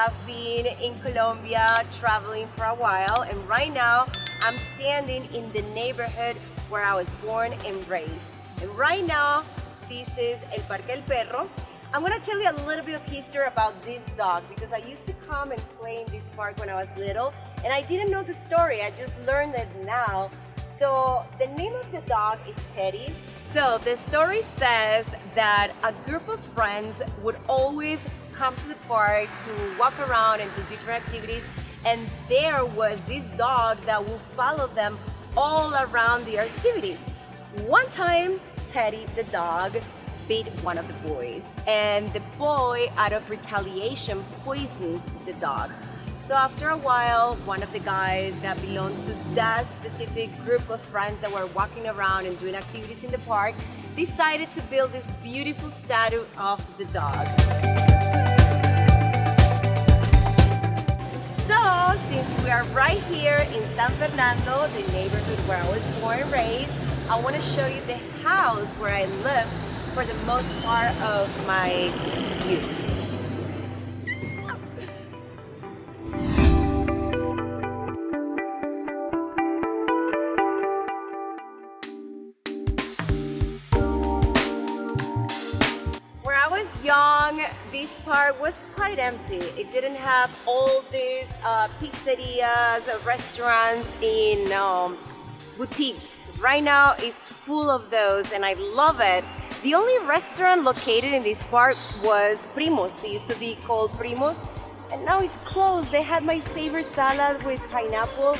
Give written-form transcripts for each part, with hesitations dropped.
have been in Colombia traveling for a while, and right now I'm standing in the neighborhood where I was born and raised. And right now, this is El Parque del Perro. I'm gonna tell you a little bit of history about this dog because I used to come and play in this park when I was little, and I didn't know the story, I just learned it now. So the name of the dog is Teddy. So the story says that a group of friends would always come to the park to walk around and do different activities, and there was this dog that would follow them all around the activities. One time, Teddy the dog bit one of the boys, and the boy, out of retaliation, poisoned the dog. So after a while, one of the guys that belonged to that specific group of friends that were walking around and doing activities in the park decided to build this beautiful statue of the dog. So since we are right here in San Fernando, the neighborhood where I was born and raised, I want to show you the house where I lived for the most part of my youth. When I was young, this park was quite empty. It didn't have all these pizzerias, restaurants in boutiques. Right now it's full of those and I love it. The only restaurant located in this park was Primos. It used to be called Primos, and now it's closed. They had my favorite salad with pineapple,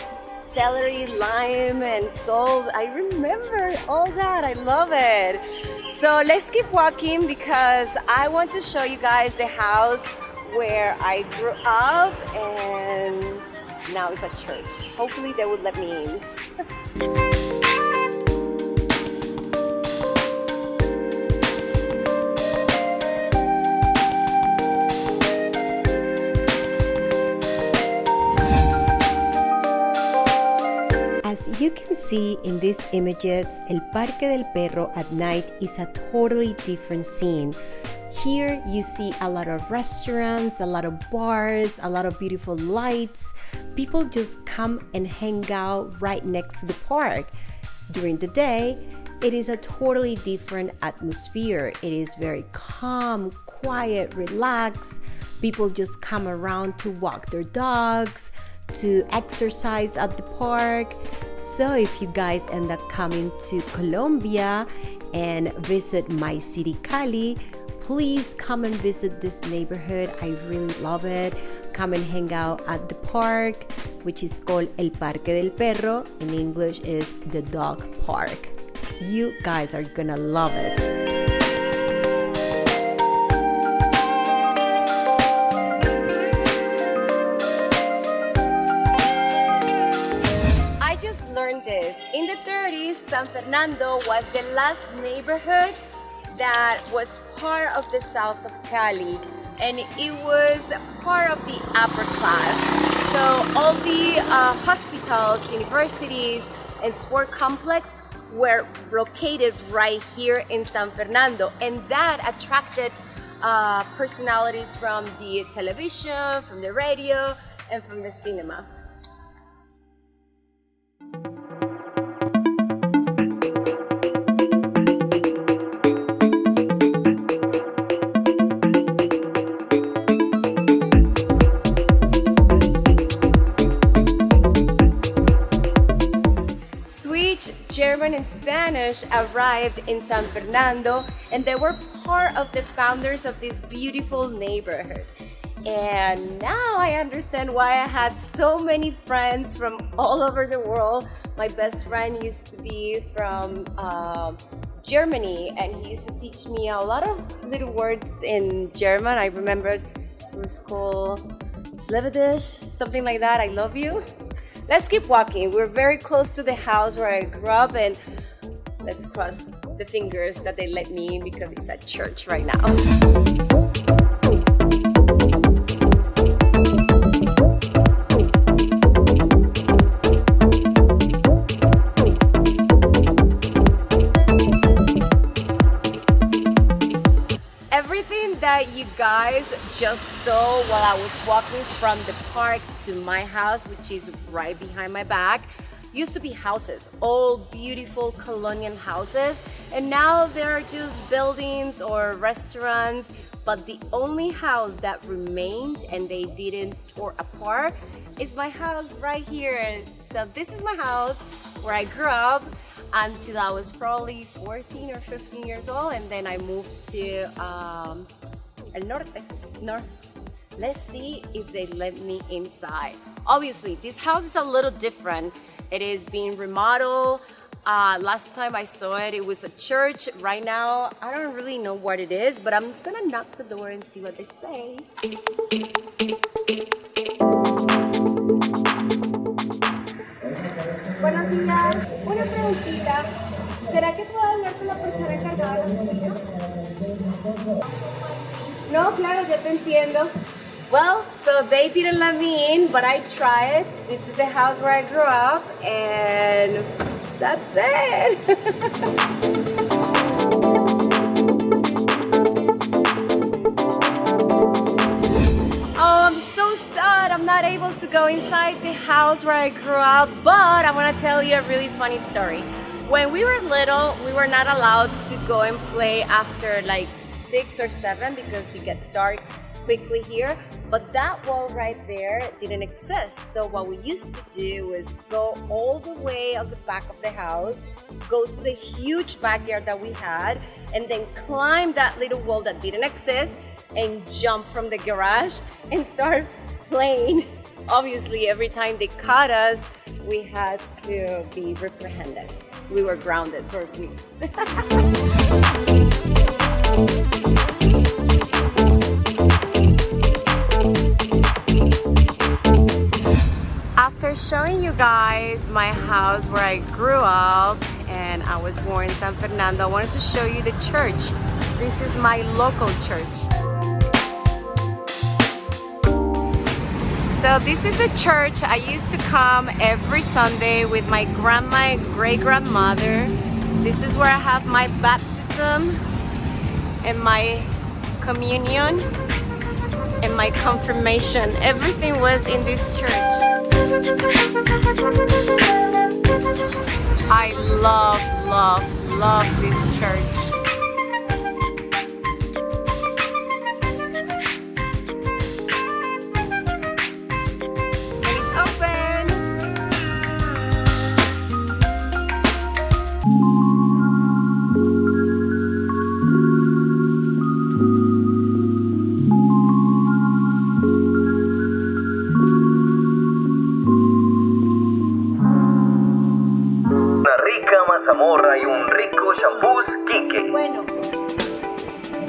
celery, lime, and salt. I remember all that. I love it. So let's keep walking because I want to show you guys the house where I grew up, and now it's a church. Hopefully they would let me in. As you can see in these images, El Parque del Perro at night is a totally different scene. Here you see a lot of restaurants, a lot of bars, a lot of beautiful lights. People just come and hang out right next to the park. During the day, it is a totally different atmosphere. It is very calm, quiet, relaxed. People just come around to walk their dogs, to exercise at the park. So if you guys end up coming to Colombia and visit my city Cali, please come and visit this neighborhood. I really love it. Come and hang out at the park, which is called El Parque del Perro. In English is the dog park. You guys are gonna love it. This. In the 30s, San Fernando was the last neighborhood that was part of the south of Cali, and it was part of the upper class. So all the hospitals, universities, and sport complex were located right here in San Fernando, and that attracted personalities from the television, from the radio, and from the cinema. German and Spanish arrived in San Fernando, and they were part of the founders of this beautiful neighborhood. And now I understand why I had so many friends from all over the world. My best friend used to be from Germany, and he used to teach me a lot of little words in German. I remember it was called Slevedish, something like that. I love you. Let's keep walking. We're very close to the house where I grew up, and let's cross the fingers that they let me in because it's at church right now. Everything that you you guys just saw while I was walking from the park to my house, which is right behind my back, used to be houses, all beautiful colonial houses, and now there are just buildings or restaurants. But the only house that remained and they didn't tore apart is my house right here. So this is my house where I grew up until I was probably 14 or 15 years old, and then I moved to El Norte. Let's see if they let me inside. Obviously, this house is a little different. It is being remodeled. Last time I saw it, it was a church. Right now, I don't really know what it is, but I'm gonna knock the door and see what they say. Buenos días. Una preguntita. ¿Será que puedo hablar con la persona encargada de la cocina? No, claro, yo te entiendo. Well, so they didn't let me in, but I tried. This is the house where I grew up, and that's it. Oh, I'm so sad I'm not able to go inside the house where I grew up, but I want to tell you a really funny story. When we were little, we were not allowed to go and play after like 6 or 7 because it gets dark quickly here. But that wall right there didn't exist. So what we used to do was go all the way at the back of the house, go to the huge backyard that we had, and then climb that little wall that didn't exist and jump from the garage and start playing. Obviously, every time they caught us, we had to be reprehended. We were grounded for weeks. After showing you guys my house where I grew up and I was born in San Fernando, I wanted to show you the church. This is my local church. So this is a church I used to come every Sunday with my grandma and great-grandmother. This is where I have my baptism and my communion and my confirmation. Everything was in this church. I love this church. It's open. Mazamorra y un rico champús Quique. Bueno,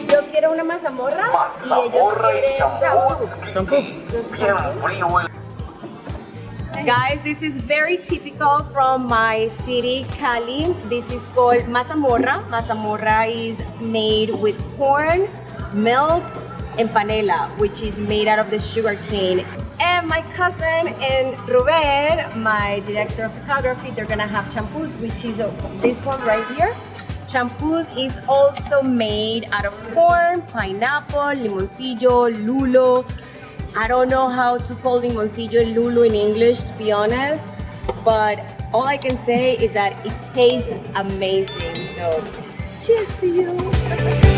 yo quiero una mazamorra y ellos quieren champús. Guys, this is very typical from my city, Cali. This is called mazamorra. Mazamorra is made with corn, milk, and panela, which is made out of the sugar cane. And my cousin and Ruben, my director of photography, they're gonna have champús, which is this one right here. Champús is also made out of corn, pineapple, limoncillo, lulo. I don't know how to call limoncillo and lulo in English, to be honest, but all I can say is that it tastes amazing. So, cheers to you.